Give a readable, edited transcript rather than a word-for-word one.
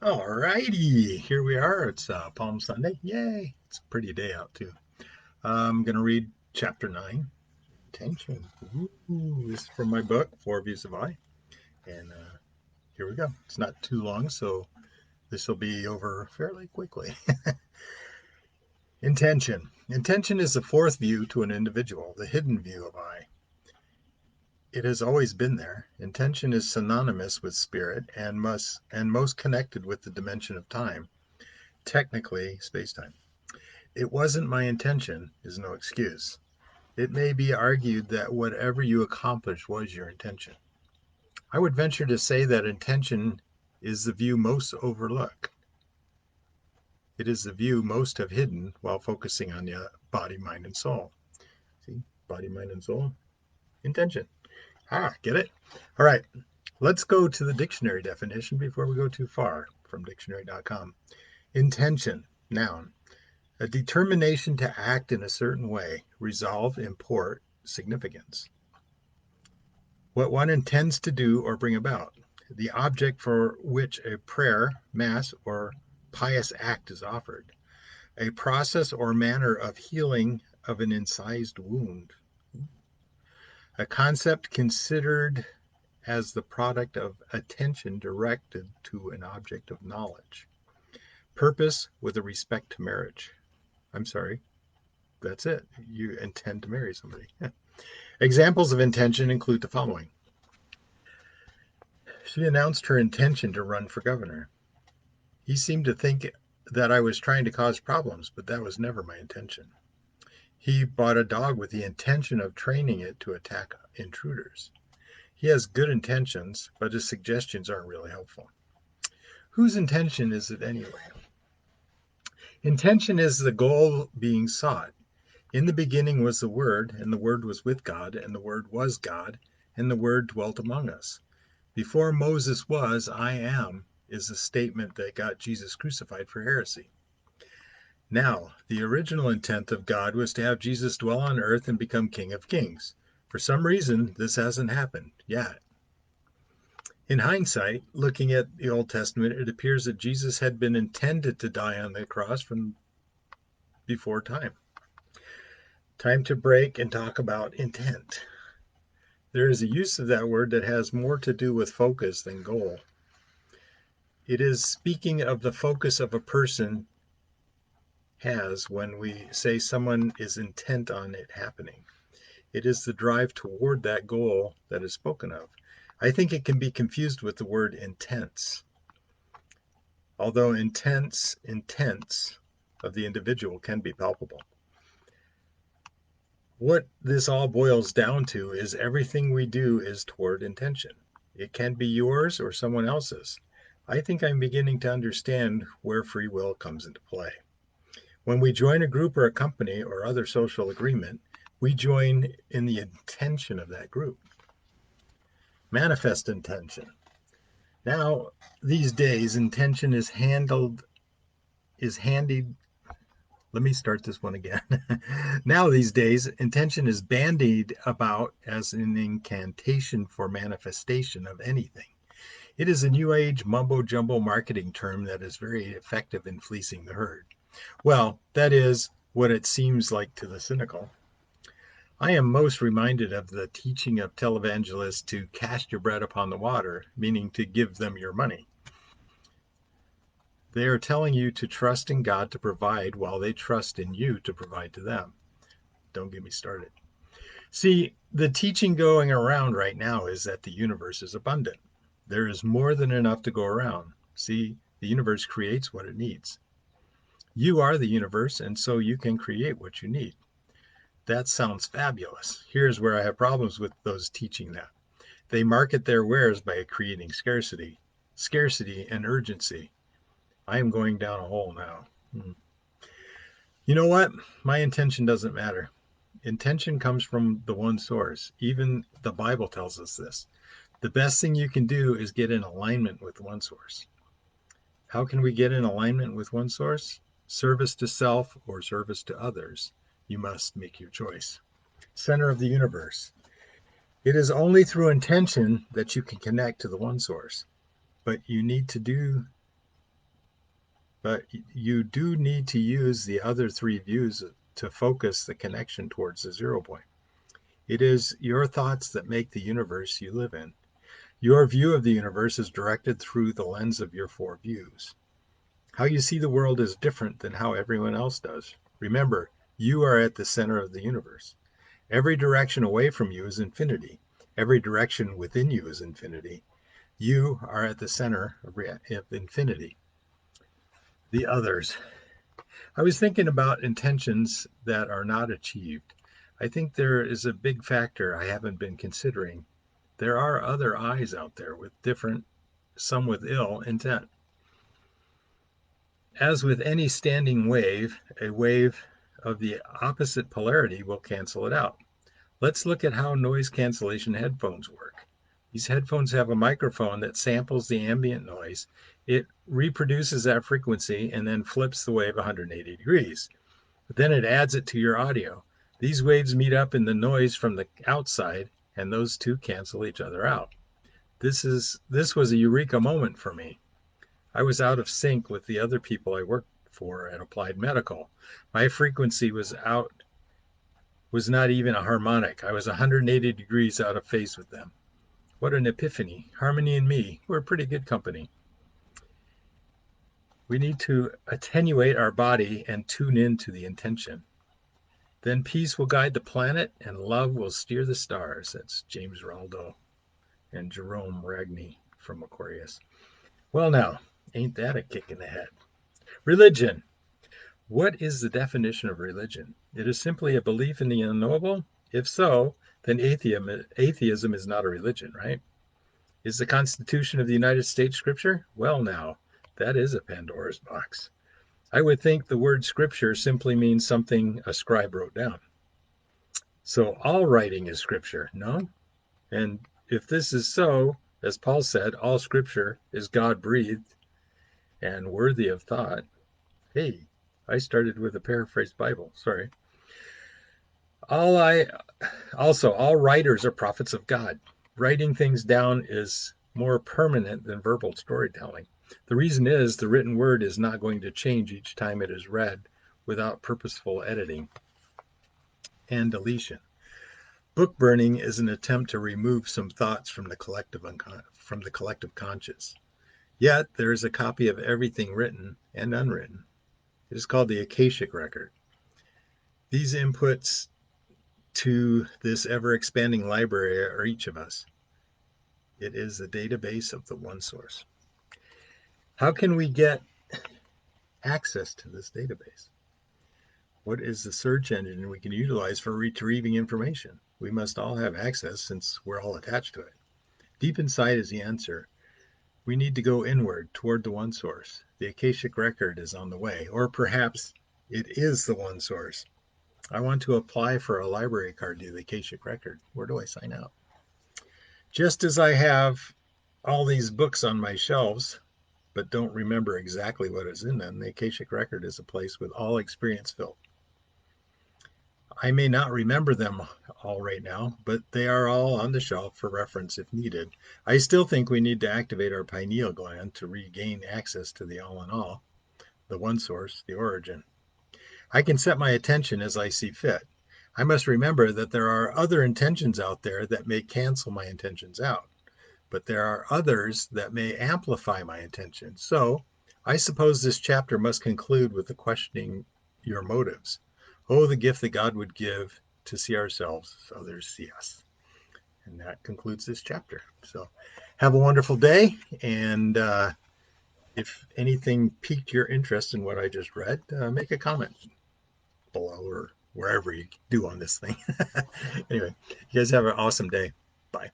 All righty, here we are. It's Palm Sunday. Yay! It's a pretty day out too. I'm gonna read chapter 9, Intention. Ooh, this is from my book, Four Views of I, and here we go. It's not too long, so this will be over fairly quickly. Intention. Intention is the fourth view to an individual, the hidden view of I. It has always been there. Intention is synonymous with spirit and most connected with the dimension of time, technically space-time. It wasn't my intention is no excuse. It may be argued that whatever you accomplished was your intention. I would venture to say that intention is the view most overlooked. It is the view most have hidden while focusing on the body, mind, and soul. See, body, mind, and soul, intention. Get it? All right, let's go to the dictionary definition before we go too far from dictionary.com. Intention, noun, a determination to act in a certain way, resolve, import, significance. What one intends to do or bring about. The object for which a prayer, mass, or pious act is offered. A process or manner of healing of an incised wound. A concept considered as the product of attention directed to an object of knowledge. Purpose with a respect to marriage. I'm sorry, that's it. You intend to marry somebody. Examples of intention include the following. She announced her intention to run for governor. He seemed to think that I was trying to cause problems, but that was never my intention. He bought a dog with the intention of training it to attack intruders. He has good intentions, but his suggestions aren't really helpful. Whose intention is it anyway? Intention is the goal being sought. In the beginning was the Word, and the Word was with God, and the Word was God, and the Word dwelt among us. Before Moses was, I am, is a statement that got Jesus crucified for heresy. Now, the original intent of God was to have Jesus dwell on earth and become King of Kings. For some reason, this hasn't happened yet. In hindsight, looking at the Old Testament, it appears that Jesus had been intended to die on the cross from before time. Time to break and talk about intent. There is a use of that word that has more to do with focus than goal. It is speaking of the focus of a person has when we say someone is intent on it happening. It is the drive toward that goal that is spoken of. I think it can be confused with the word intense. Although intents of the individual can be palpable. What this all boils down to is everything we do is toward intention. It can be yours or someone else's. I think I'm beginning to understand where free will comes into play. When we join a group or a company or other social agreement, we join in the intention of that group. Manifest intention. Now, these days, intention is handied. Let me start this one again. Now, these days, intention is bandied about as an incantation for manifestation of anything. It is a new age mumbo jumbo marketing term that is very effective in fleecing the herd. Well, that is what it seems like to the cynical. I am most reminded of the teaching of televangelists to cast your bread upon the water, meaning to give them your money. They are telling you to trust in God to provide while they trust in you to provide to them. Don't get me started. See, the teaching going around right now is that the universe is abundant. There is more than enough to go around. See, the universe creates what it needs. You are the universe, and so you can create what you need. That sounds fabulous. Here's where I have problems with those teaching that. They market their wares by creating scarcity and urgency. I am going down a hole now. You know what? My intention doesn't matter. Intention comes from the one source. Even the Bible tells us this. The best thing you can do is get in alignment with one source. How can we get in alignment with one source? Service to self or service to others. You must make your choice. Center of the universe. It is only through intention that you can connect to the one source. But you need to do but you do need to use the other three views to focus the connection towards the 0 point. It is your thoughts that make the universe you live in. Your view of the universe is directed through the lens of your four views. How you see the world is different than how everyone else does. Remember, you are at the center of the universe. Every direction away from you is infinity. Every direction within you is infinity. You are at the center of infinity. The others. I was thinking about intentions that are not achieved. I think there is a big factor I haven't been considering. There are other eyes out there with different, some with ill intent. As with any standing wave, a wave of the opposite polarity will cancel it out. Let's look at how noise cancellation headphones work. These headphones have a microphone that samples the ambient noise. It reproduces that frequency and then flips the wave 180 degrees. But then it adds it to your audio. These waves meet up in the noise from the outside, and those two cancel each other out. This was a eureka moment for me. I was out of sync with the other people I worked for at Applied Medical. My frequency was not even a harmonic. I was 180 degrees out of phase with them. What an epiphany. Harmony and me, we're pretty good company. We need to attenuate our body and tune into the intention. Then peace will guide the planet and love will steer the stars. That's James Raldo and Jerome Ragni from Aquarius. Well, now, ain't that a kick in the head? Religion. What is the definition of religion? It is simply a belief in the unknowable? If so, then atheism is not a religion, right? Is the Constitution of the United States scripture? Well, now, that is a Pandora's box. I would think the word scripture simply means something a scribe wrote down. So all writing is scripture, no? And if this is so, as Paul said, all scripture is God-breathed and worthy of thought. Hey, I started with a paraphrased Bible, sorry. All writers are prophets of God. Writing things down is more permanent than verbal storytelling. The reason is the written word is not going to change each time it is read without purposeful editing and deletion. Book burning is an attempt to remove some thoughts from the collective conscious. Yet there is a copy of everything written and unwritten. It is called the Akashic Record. These inputs to this ever-expanding library are each of us. It is the database of the one source. How can we get access to this database? What is the search engine we can utilize for retrieving information? We must all have access since we're all attached to it. Deep inside is the answer. We need to go inward toward the one source. The Akashic Record is on the way, or perhaps it is the one source. I want to apply for a library card to the Akashic Record. Where do I sign up? Just as I have all these books on my shelves, but don't remember exactly what is in them, the Akashic Record is a place with all experience filled. I may not remember them all right now, but they are all on the shelf for reference if needed. I still think we need to activate our pineal gland to regain access to the all in all, the one source, the origin. I can set my attention as I see fit. I must remember that there are other intentions out there that may cancel my intentions out, but there are others that may amplify my intention. So I suppose this chapter must conclude with the questioning your motives. Oh, the gift that God would give to see ourselves as others see us. And that concludes this chapter. So have a wonderful day. And if anything piqued your interest in what I just read, make a comment below or wherever you do on this thing. Anyway, you guys have an awesome day. Bye.